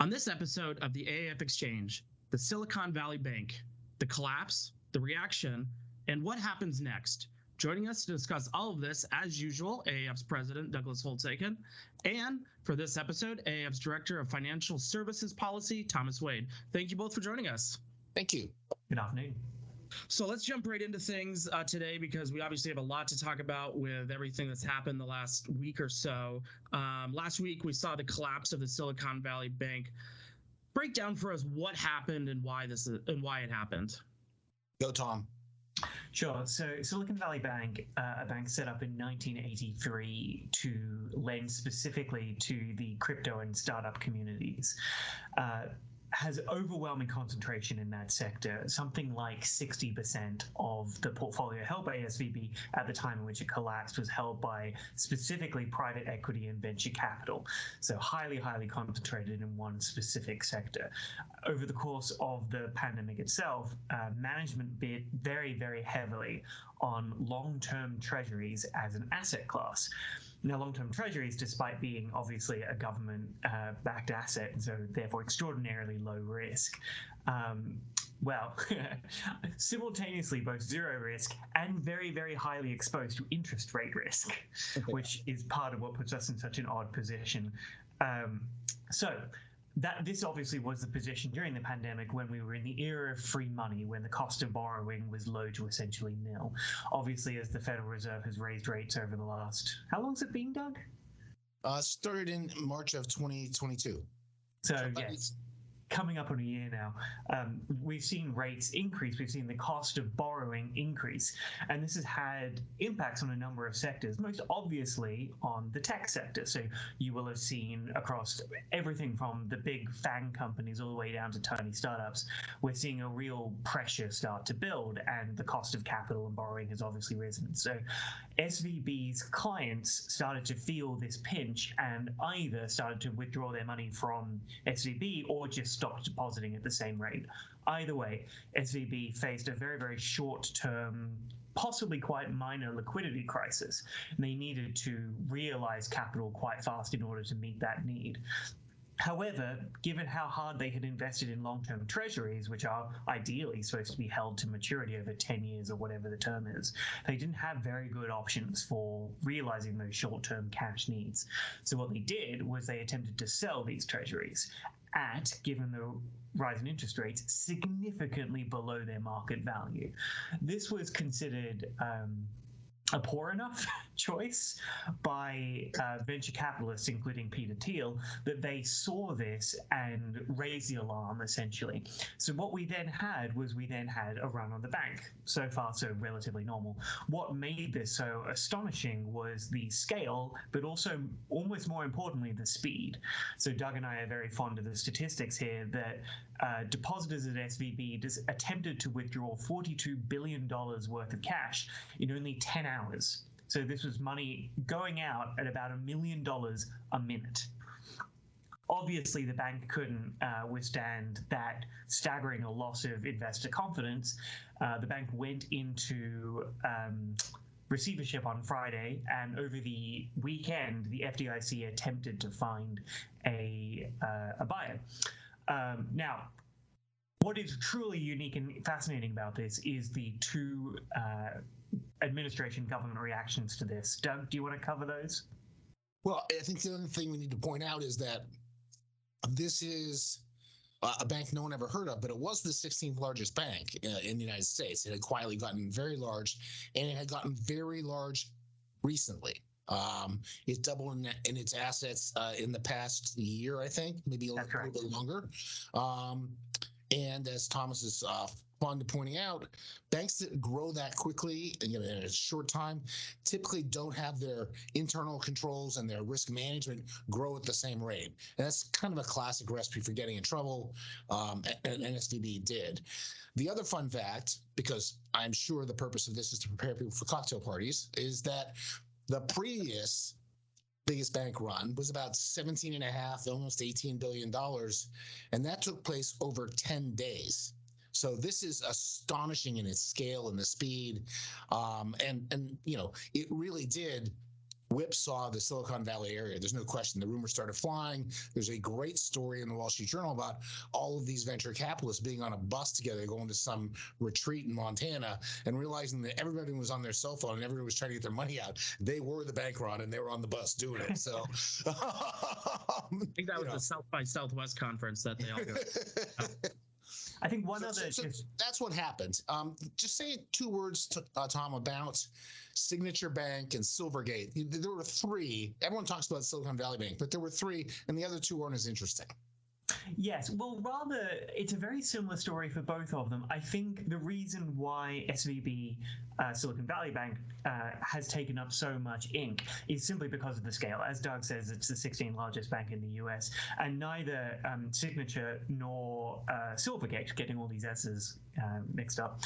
On this episode of the AAF Exchange, the Silicon Valley Bank, the collapse, the reaction, and what happens next. Joining us to discuss all of this, as usual, AAF's president, Douglas Holtz-Eakin, and for this episode, AAF's director of financial services policy, Thomas Wade. Thank you both for joining us. Thank you. Good afternoon. So let's jump right into things today, because we obviously have a lot to talk about with everything that's happened the last week or so. Last week, we saw the collapse of the Silicon Valley Bank. Break down for us what happened and why it happened. Go, Tom. Sure. So Silicon Valley Bank, a bank set up in 1983 to lend specifically to the crypto and startup communities, has overwhelming concentration in that sector. Something like 60% of the portfolio held by SVB at the time in which it collapsed was held by specifically private equity and venture capital. So highly, highly concentrated in one specific sector. Over the course of the pandemic itself, management bid very, very heavily on long-term treasuries as an asset class. Now, long-term treasuries, despite being obviously a government-backed asset, and so therefore extraordinarily low risk, simultaneously both zero risk and very, very highly exposed to interest rate risk, which is part of what puts us in such an odd position. This obviously was the position during the pandemic when we were in the era of free money, when the cost of borrowing was low to essentially nil. Obviously, as the Federal Reserve has raised rates over the last, how long has it been, Doug? Started in March of 2022. So yes, coming up on a year now. We've seen rates increase. We've seen the cost of borrowing increase. And this has had impacts on a number of sectors, most obviously on the tech sector. So you will have seen across everything from the big FANG companies all the way down to tiny startups, we're seeing a real pressure start to build, and the cost of capital and borrowing has obviously risen. So SVB's clients started to feel this pinch and either started to withdraw their money from SVB or just stopped depositing at the same rate. Either way, SVB faced a very, very short-term, possibly quite minor liquidity crisis, and they needed to realize capital quite fast in order to meet that need. However, given how hard they had invested in long-term treasuries, which are ideally supposed to be held to maturity over 10 years or whatever the term is, they didn't have very good options for realizing those short-term cash needs. So what they did was they attempted to sell these treasuries at, given the rise in interest rates, significantly below their market value. This was considered a poor enough choice by venture capitalists, including Peter Thiel, that they saw this and raised the alarm, essentially. So what we then had a run on the bank. So far, so relatively normal. What made this so astonishing was the scale, but also, almost more importantly, the speed. So Doug and I are very fond of the statistics here that depositors at SVB attempted to withdraw $42 billion worth of cash in only 10 hours. So this was money going out at about $1 million a minute. Obviously, the bank couldn't withstand that staggering loss of investor confidence. The bank went into receivership on Friday, and over the weekend, the FDIC attempted to find a buyer. Now, what is truly unique and fascinating about this is the two administration government reactions to this. Doug, do you want to cover those? Well, I think the other thing we need to point out is that this is a bank no one ever heard of, but it was the 16th largest bank in the United States. It had quietly gotten very large, and it had gotten very large recently. It doubled in its assets in the past year, I think, maybe a little bit longer. And as Thomas is fond of pointing out, banks that grow that quickly in a short time typically don't have their internal controls and their risk management grow at the same rate. And that's kind of a classic recipe for getting in trouble, and SVB did. The other fun fact, because I'm sure the purpose of this is to prepare people for cocktail parties, is that the previous biggest bank run was about $17.5, almost $18 billion, and that took place over 10 days. So this is astonishing in its scale and the speed, and it really did whipsaw the Silicon Valley area. There's no question. The rumors started flying. There's a great story in the Wall Street Journal about all of these venture capitalists being on a bus together, going to some retreat in Montana and realizing that everybody was on their cell phone and everybody was trying to get their money out. They were the bank run and they were on the bus doing it. So I think that was the South by Southwest conference that they all go. I think that's what happened. Just say 2 words, Tom, about Signature Bank and Silvergate. There were 3. Everyone talks about Silicon Valley Bank, but there were 3, and the other 2 weren't as interesting. Yes, well, rather, it's a very similar story for both of them. I think the reason why SVB, Silicon Valley Bank, has taken up so much ink is simply because of the scale. As Doug says, it's the 16th largest bank in the US, and neither Signature nor Silvergate, getting all these S's mixed up,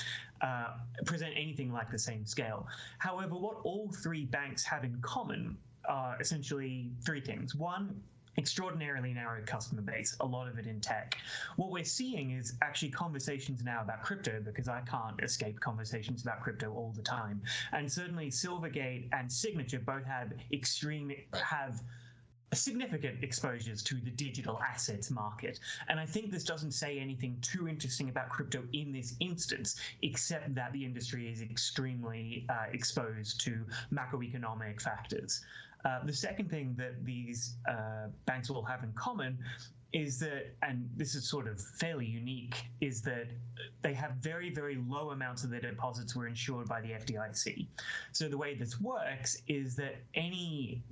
present anything like the same scale. However, what all 3 banks have in common are essentially 3 things. One, extraordinarily narrow customer base, a lot of it in tech. What we're seeing is actually conversations now about crypto, because I can't escape conversations about crypto all the time. And certainly Silvergate and Signature both have significant exposures to the digital assets market. And I think this doesn't say anything too interesting about crypto in this instance, except that the industry is extremely exposed to macroeconomic factors. The second thing that these banks will have in common is that, and this is sort of fairly unique, is that they have very, very low amounts of their deposits were insured by the FDIC. So the way this works is that any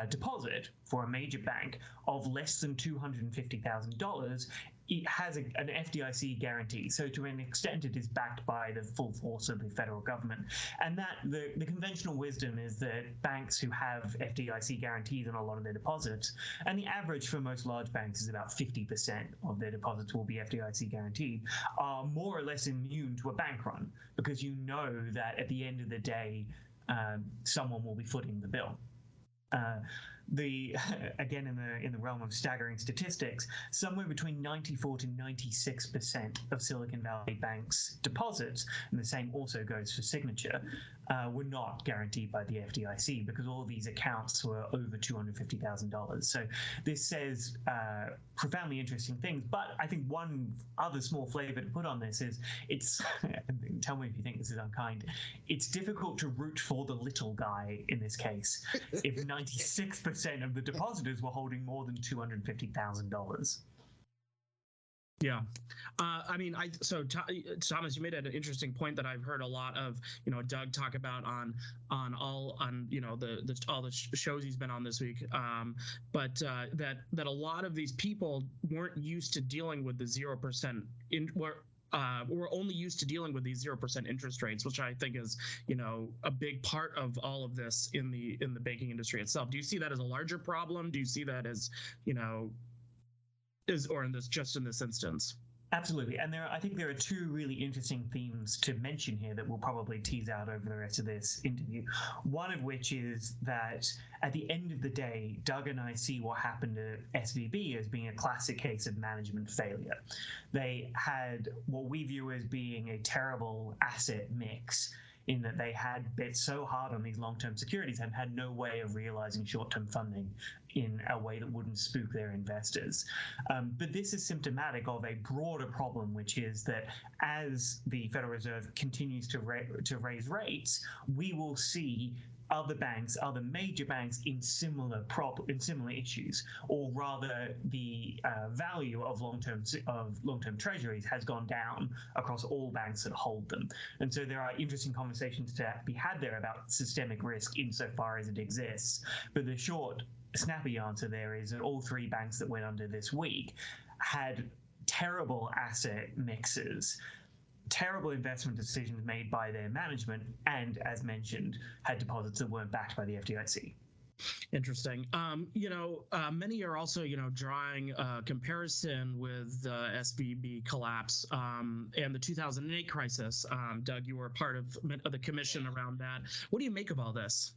deposit for a major bank of less than $250,000, it has an FDIC guarantee. So to an extent, it is backed by the full force of the federal government. And that the conventional wisdom is that banks who have FDIC guarantees on a lot of their deposits, and the average for most large banks is about 50% of their deposits will be FDIC guaranteed, are more or less immune to a bank run, because you know that at the end of the day, someone will be footing the bill. Again, in the realm of staggering statistics, somewhere between 94 to 96% of Silicon Valley Bank's deposits, and the same also goes for Signature, were not guaranteed by the FDIC, because all of these accounts were over $250,000. So this says profoundly interesting things. But I think one other small flavor to put on this is tell me if you think this is unkind, it's difficult to root for the little guy in this case if 96% of the depositors were holding more than $250,000. Yeah, I mean, Thomas, you made an interesting point that I've heard a lot of, Doug talk about on all the shows he's been on this week, but that a lot of these people weren't used to dealing with the 0% we're only used to dealing with these 0% interest rates, which I think is, a big part of all of this in the banking industry itself. Do you see that as a larger problem? Do you see that as, just in this instance? Absolutely. And I think there are 2 really interesting themes to mention here that we'll probably tease out over the rest of this interview. One of which is that at the end of the day, Doug and I see what happened to SVB as being a classic case of management failure. They had what we view as being a terrible asset mix, in that they had bet so hard on these long-term securities and had no way of realizing short-term funding in a way that wouldn't spook their investors. But this is symptomatic of a broader problem, which is that as the Federal Reserve continues to raise rates, we will see other major banks in similar issues, or rather the value of long-term treasuries has gone down across all banks that hold them. And so there are interesting conversations to be had there about systemic risk insofar as it exists. But the short, snappy answer there is that all 3 banks that went under this week had terrible asset mixes, terrible investment decisions made by their management, and, as mentioned, had deposits that weren't backed by the FDIC. Interesting. Many are also, drawing a comparison with the SVB collapse and the 2008 crisis. Doug, you were part of the commission around that. What do you make of all this?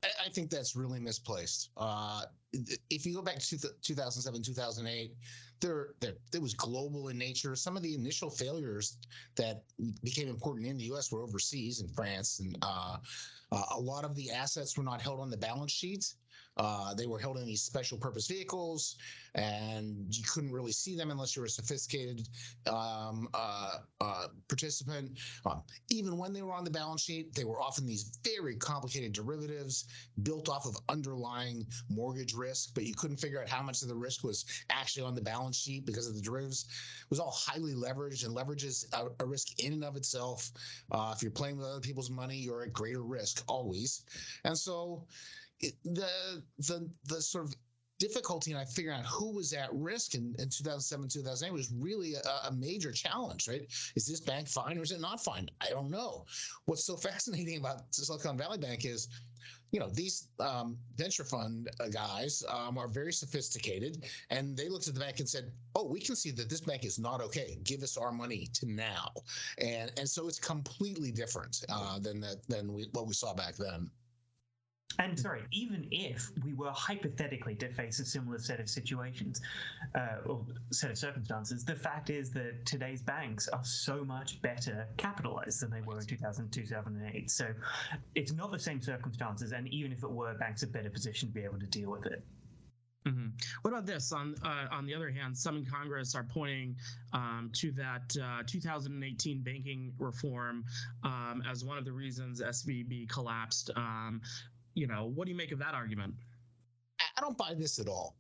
I think that's really misplaced. If you go back to 2007, 2008, there was global in nature. Some of the initial failures that became important in the U.S. were overseas in France, and a lot of the assets were not held on the balance sheet. They were held in these special purpose vehicles, and you couldn't really see them unless you were a sophisticated participant. Even when they were on the balance sheet, they were often these very complicated derivatives built off of underlying mortgage risk, but you couldn't figure out how much of the risk was actually on the balance sheet because of the derivatives. It was all highly leveraged, and leverage is a risk in and of itself. If you're playing with other people's money, you're at greater risk always. And so the sort of difficulty in figuring out who was at risk in 2007, 2008 was really a major challenge, right? Is this bank fine or is it not fine? I don't know. What's so fascinating about Silicon Valley Bank is, these venture fund guys are very sophisticated, and they looked at the bank and said, oh, we can see that this bank is not okay. Give us our money to now. And so it's completely different than what we saw back then. And sorry, even if we were hypothetically to face a similar set of situations or set of circumstances, the fact is that today's banks are so much better capitalized than they were in 2000, 2008. So it's not the same circumstances. And even if it were, banks are better positioned to be able to deal with it. Mm-hmm. What about this? On the other hand, some in Congress are pointing to that 2018 banking reform as one of the reasons SVB collapsed. What do you make of that argument? I don't buy this at all.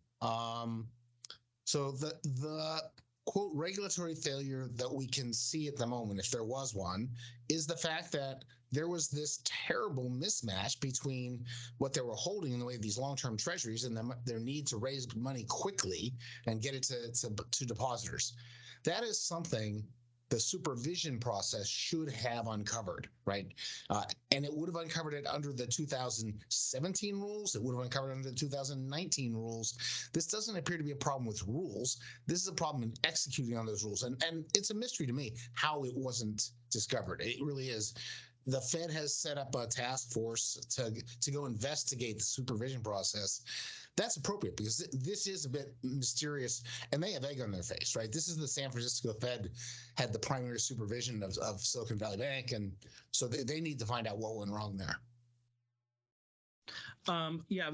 So the quote regulatory failure that we can see at the moment, if there was one, is the fact that there was this terrible mismatch between what they were holding in the way of these long-term treasuries and their need to raise money quickly and get it to depositors. That is something the supervision process should have uncovered, right? And it would have uncovered it under the 2017 rules. It would have uncovered it under the 2019 rules. This doesn't appear to be a problem with rules. This is a problem in executing on those rules. And it's a mystery to me how it wasn't discovered. It really is. The Fed has set up a task force to go investigate the supervision process. That's appropriate because this is a bit mysterious, and they have egg on their face, right? This is the San Francisco Fed had the primary supervision of Silicon Valley Bank, and so they need to find out what went wrong there.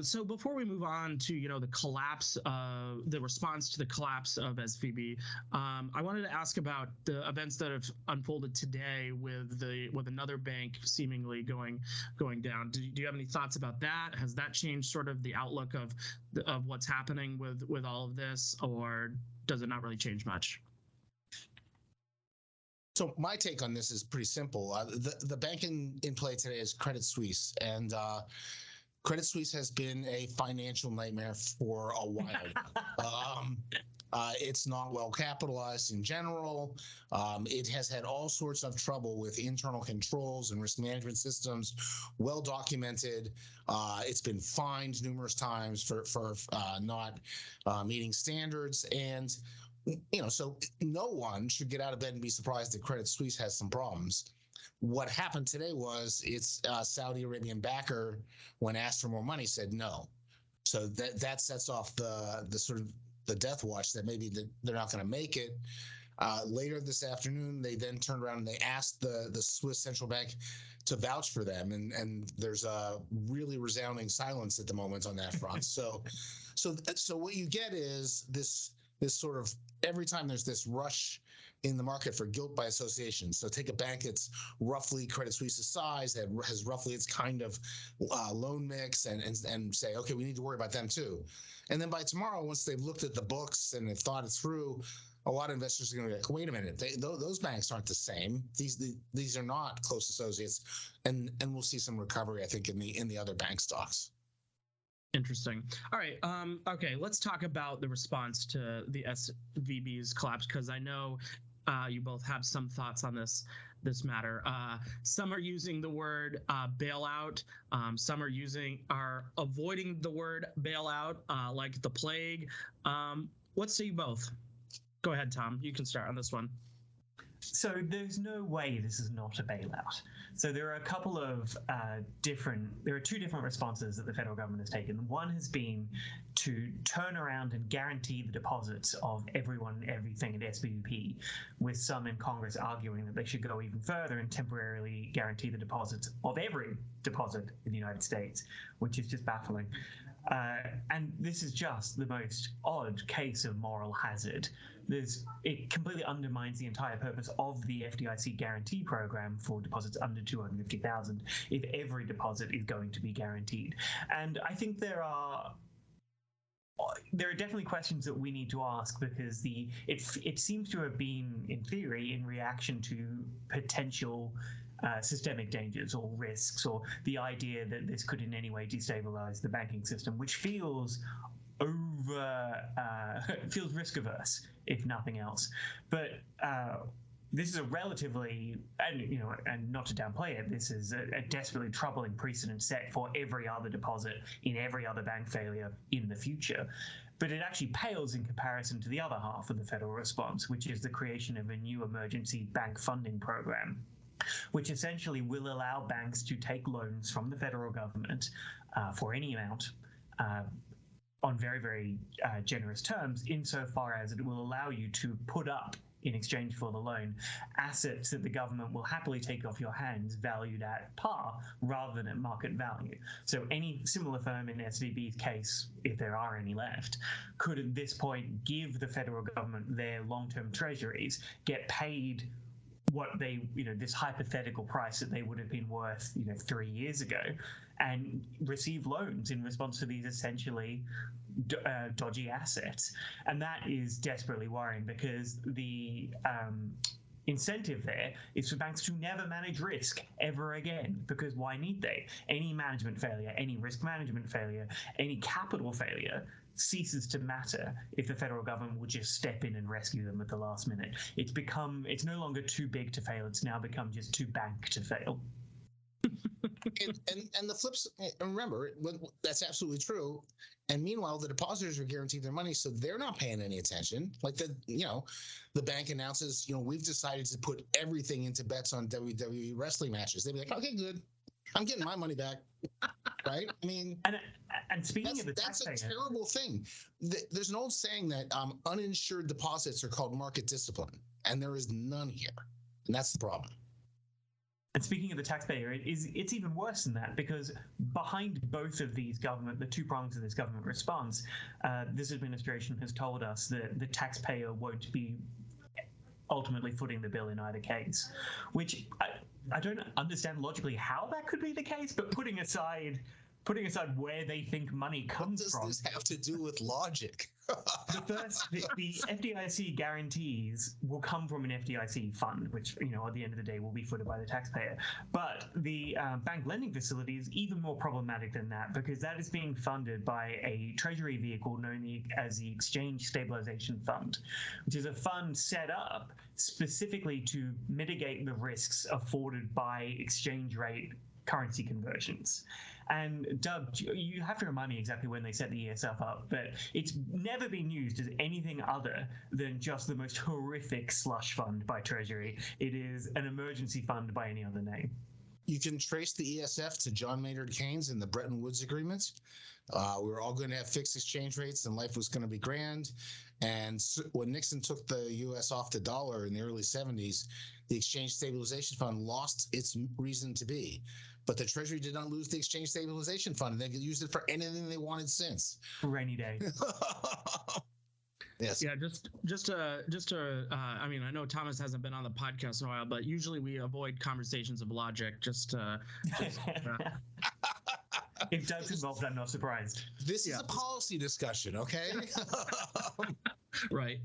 So before we move on to the collapse, the response to the collapse of SVB, I wanted to ask about the events that have unfolded today with another bank seemingly going down. Do you have any thoughts about that? Has that changed sort of the outlook of what's happening with all of this, or does it not really change much? So my take on this is pretty simple. The bank in play today is Credit Suisse, and Credit Suisse has been a financial nightmare for a while. It's not well capitalized in general. It has had all sorts of trouble with internal controls and risk management systems, well documented. It's been fined numerous times for not meeting standards. And, so no one should get out of bed and be surprised that Credit Suisse has some problems. What happened today was its Saudi Arabian backer, when asked for more money, said no. So that sets off the sort of the death watch that maybe they're not going to make it. Later this afternoon, they then turned around and they asked the Swiss central bank to vouch for them, and there's a really resounding silence at the moment on that front. So what you get is this sort of every time there's this rush in the market for guilt by association. So take a bank that's roughly Credit Suisse's size, that has roughly its kind of loan mix, and say, okay, we need to worry about them too. And then by tomorrow, once they've looked at the books and they've thought it through, a lot of investors are going to be like, wait a minute, those banks aren't the same. These are not close associates, and we'll see some recovery, I think, in the other bank stocks. Interesting. All right. Okay. Let's talk about the response to the SVB's collapse, because I know you both have some thoughts on this matter. Some are using the word bailout. Some are avoiding the word bailout like the plague. What say you both? Go ahead, Tom. You can start on this one. So there's no way this is not a bailout. So there are a couple of there are two different responses that the federal government has taken. One has been to turn around and guarantee the deposits of everyone and everything at SVAFU, with some in Congress arguing that they should go even further and temporarily guarantee the deposits of every deposit in the United States, which is just baffling. And this is just the most odd case of moral hazard. It completely undermines the entire purpose of the FDIC guarantee program for deposits under $250,000 if every deposit is going to be guaranteed. And I think there are definitely questions that we need to ask, because it seems to have been, in theory, in reaction to potential systemic dangers or risks, or the idea that this could in any way destabilize the banking system, which feels feels risk averse, if nothing else. But this is a relatively, and not to downplay it, this is a desperately troubling precedent set for every other deposit in every other bank failure in the future. But it actually pales in comparison to the other half of the federal response, which is the creation of a new emergency bank funding program, which essentially will allow banks to take loans from the federal government for any amount on very, very generous terms, insofar as it will allow you to put up, in exchange for the loan, assets that the government will happily take off your hands valued at par rather than at market value. So any similar firm in SVB's case, if there are any left, could at this point give the federal government their long-term treasuries, get paid what they, this hypothetical price that they would have been worth, 3 years ago, and receive loans in response to these essentially dodgy assets. And that is desperately worrying, because the incentive there is for banks to never manage risk ever again, because why need they? Any management failure, any risk management failure, any capital failure ceases to matter if the federal government will just step in and rescue them at the last minute. It's no longer too big to fail. It's now become just too bank to fail. and the flips, and remember, that's absolutely true. And meanwhile, the depositors are guaranteed their money, so they're not paying any attention. Like the bank announces, we've decided to put everything into bets on WWE wrestling matches. They'd be like, okay, good, I'm getting my money back, right? I mean, and speaking of the that's taxpayer, a terrible thing. There's an old saying that uninsured deposits are called market discipline, and there is none here, and that's the problem. And speaking of the taxpayer, it's even worse than that, because behind both of these the two prongs of this government response, this administration has told us that the taxpayer won't be ultimately footing the bill in either case, which I don't understand logically how that could be the case, but putting aside where they think money comes from. What does this have to do with logic? The FDIC guarantees will come from an FDIC fund, which, at the end of the day will be footed by the taxpayer. But the bank lending facility is even more problematic than that, because that is being funded by a treasury vehicle known as the Exchange Stabilization Fund, which is a fund set up specifically to mitigate the risks afforded by exchange rate currency conversions. And Doug, you have to remind me exactly when they set the ESF up, but it's never been used as anything other than just the most horrific slush fund by Treasury. It is an emergency fund by any other name. You can trace the ESF to John Maynard Keynes and the Bretton Woods agreements. We were all going to have fixed exchange rates and life was going to be grand. And when Nixon took the U.S. off the dollar in the early 70s, the Exchange Stabilization Fund lost its reason to be. But the Treasury did not lose the Exchange Stabilization Fund, and they could use it for anything they wanted since. Rainy day. Yes. Yeah. I mean, I know Thomas hasn't been on the podcast in a while, but usually we avoid conversations of logic. If Doug's involved, I'm not surprised. This is a policy discussion, okay? Right.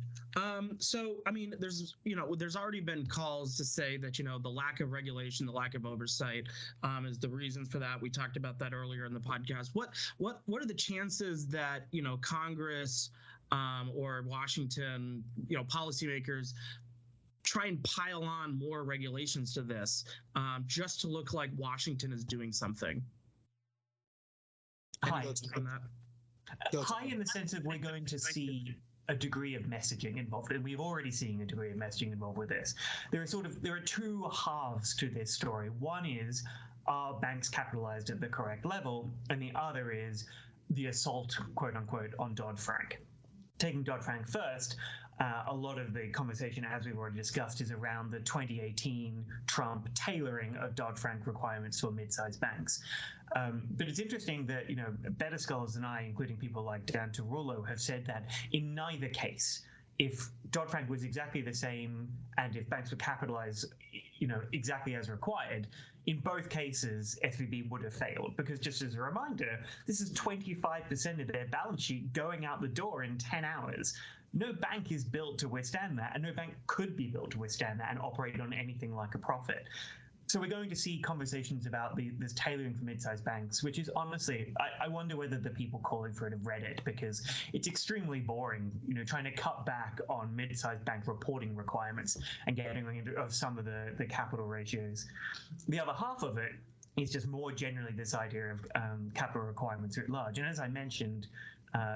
So, I mean, there's already been calls to say that, the lack of regulation, the lack of oversight is the reason for that. We talked about that earlier in the podcast. What are the chances that, Congress or Washington, policymakers try and pile on more regulations to this just to look like Washington is doing something? High in the sense of we're going to see a degree of messaging involved, and we've already seen a degree of messaging involved with this. There are two halves to this story. One is, are banks capitalized at the correct level? And the other is the assault, quote unquote, on Dodd-Frank. Taking Dodd-Frank first, a lot of the conversation, as we've already discussed, is around the 2018 Trump tailoring of Dodd-Frank requirements for mid-sized banks. But it's interesting that, better scholars than I, including people like Dan Tarullo, have said that in neither case, if Dodd-Frank was exactly the same and if banks were capitalized, exactly as required, in both cases, SVB would have failed. Because just as a reminder, this is 25% of their balance sheet going out the door in 10 hours. No bank is built to withstand that, and no bank could be built to withstand that and operate on anything like a profit. So we're going to see conversations about this tailoring for mid-sized banks, which is honestly, I wonder whether the people calling for it have read it, because it's extremely boring, trying to cut back on mid-sized bank reporting requirements and getting rid of some of the capital ratios. The other half of it is just more generally this idea of capital requirements writ large. And as I mentioned,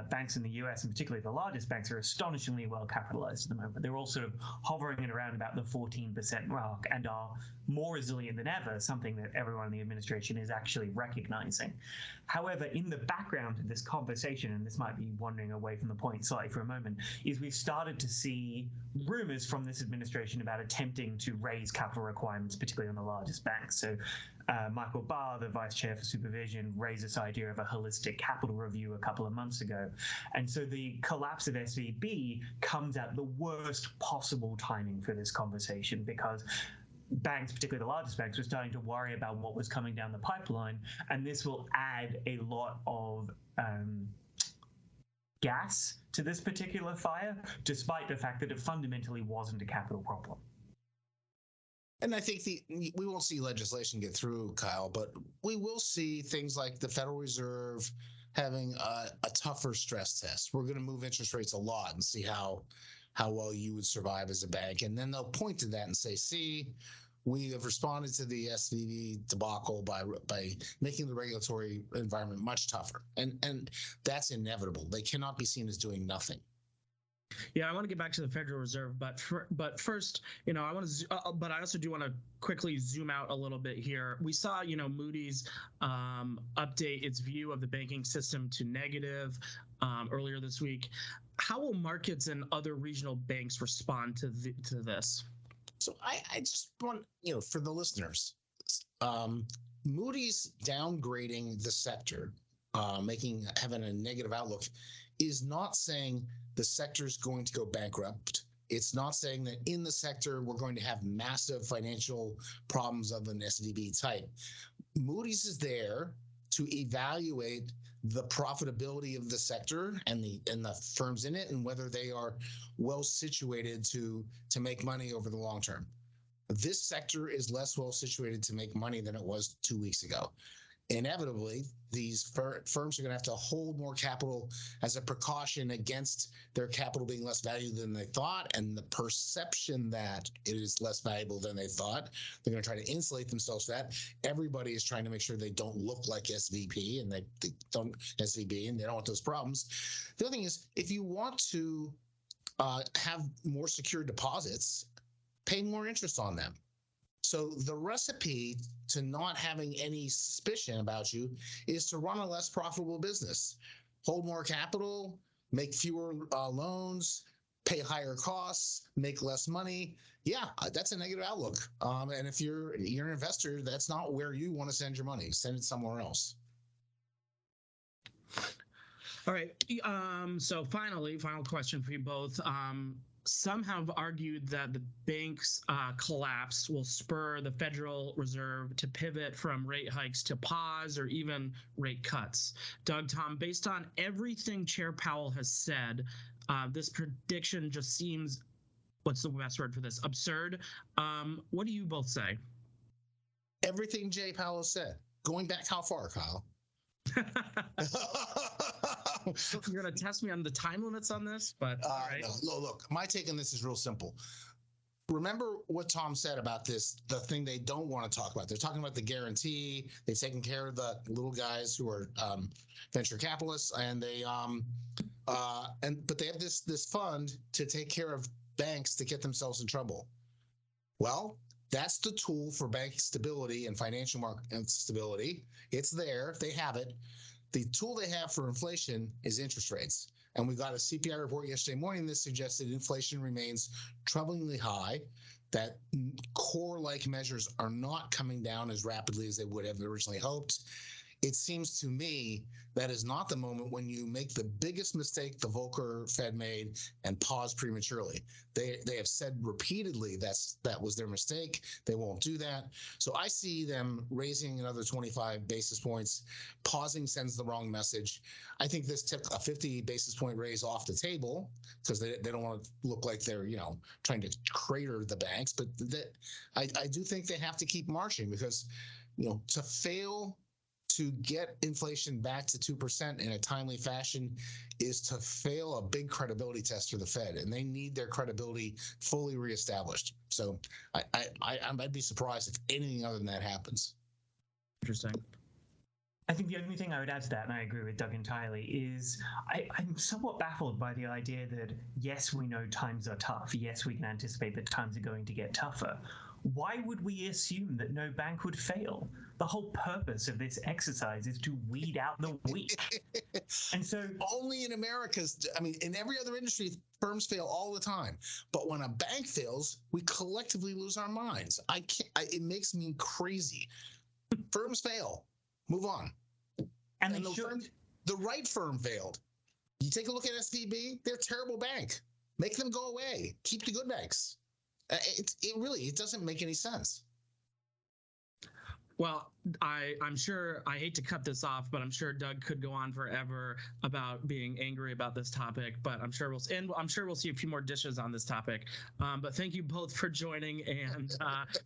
banks in the US, and particularly the largest banks, are astonishingly well capitalized at the moment. They're all sort of hovering at around about the 14% mark and are more resilient than ever, something that everyone in the administration is actually recognizing. However, in the background of this conversation, and this might be wandering away from the point slightly for a moment, is we've started to see rumors from this administration about attempting to raise capital requirements, particularly on the largest banks. So Michael Barr, the vice chair for supervision, raised this idea of a holistic capital review a couple of months ago. And so the collapse of SVB comes at the worst possible timing for this conversation, because banks, particularly the largest banks, were starting to worry about what was coming down the pipeline. And this will add a lot of gas to this particular fire, despite the fact that it fundamentally wasn't a capital problem. And I think we won't see legislation get through, Kyle, but we will see things like the Federal Reserve having a tougher stress test. We're going to move interest rates a lot and see how well you would survive as a bank. And then they'll point to that and say, see, we have responded to the SVB debacle by making the regulatory environment much tougher. And that's inevitable. They cannot be seen as doing nothing. Yeah, I want to get back to the Federal Reserve, but first, I want to, but I also do want to quickly zoom out a little bit here. We saw, Moody's update its view of the banking system to negative earlier this week. How will markets and other regional banks respond to this? So I just want, for the listeners, Moody's downgrading the sector, having a negative outlook, is not saying the sector is going to go bankrupt. It's not saying that in the sector we're going to have massive financial problems of an SVB type. Moody's is there to evaluate the profitability of the sector and the firms in it, and whether they are well situated to make money over the long term. This sector is less well situated to make money than it was 2 weeks ago. Inevitably, these firms are going to have to hold more capital as a precaution against their capital being less valuable than they thought, and the perception that it is less valuable than they thought. They're going to try to insulate themselves from that. Everybody is trying to make sure they don't look like SVB, and they don't SVB, and they don't want those problems. The other thing is, if you want to have more secure deposits, pay more interest on them. So the recipe to not having any suspicion about you is to run a less profitable business. Hold more capital, make fewer loans, pay higher costs, make less money. Yeah, that's a negative outlook. And if you're an investor, that's not where you want to send your money. Send it somewhere else. All right. So final question for you both. Some have argued that the bank's collapse will spur the Federal Reserve to pivot from rate hikes to pause or even rate cuts. Doug, Tom, based on everything Chair Powell has said, this prediction just seems, what's the best word for this, absurd. What do you both say? Everything Jay Powell said. Going back how far, Kyle? You're going to test me on the time limits on this, but all right. No, look, my take on this is real simple. Remember what Tom said about this, the thing they don't want to talk about. They're talking about the guarantee. They've taken care of the little guys who are venture capitalists, and But they have this fund to take care of banks that get themselves in trouble. Well, that's the tool for bank stability and financial market stability. It's there. They have it. The tool they have for inflation is interest rates. And we got a CPI report yesterday morning that suggested inflation remains troublingly high, that core-like measures are not coming down as rapidly as they would have originally hoped. It seems to me that is not the moment when you make the biggest mistake the Volcker Fed made and pause prematurely. They have said repeatedly that was their mistake. They won't do that. So I see them raising another 25 basis points. Pausing sends the wrong message. I think this took a 50 basis point raise off the table because they don't want to look like they're trying to crater the banks. But I do think they have to keep marching because to fail to get inflation back to 2% in a timely fashion is to fail a big credibility test for the Fed, and they need their credibility fully reestablished. So I'd be surprised if anything other than that happens. Interesting. I think the only thing I would add to that, and I agree with Doug entirely, is I'm somewhat baffled by the idea that, yes, we know times are tough. Yes, we can anticipate that times are going to get tougher. Why would we assume that no bank would fail? The whole purpose of this exercise is to weed out the weak. And so only in America's, in every other industry, firms fail all the time. But when a bank fails, we collectively lose our minds. It makes me crazy. Firms fail. Move on. And the right firm failed. You take a look at SVB, they're a terrible bank. Make them go away. Keep the good banks. It doesn't make any sense. Well, I'm sure, I hate to cut this off, but I'm sure Doug could go on forever about being angry about this topic, but I'm sure we'll see a few more dishes on this topic. But thank you both for joining and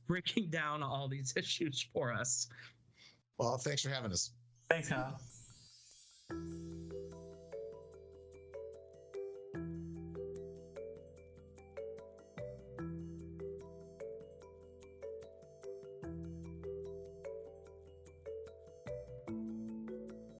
breaking down all these issues for us. Well, thanks for having us. Thanks, Kyle.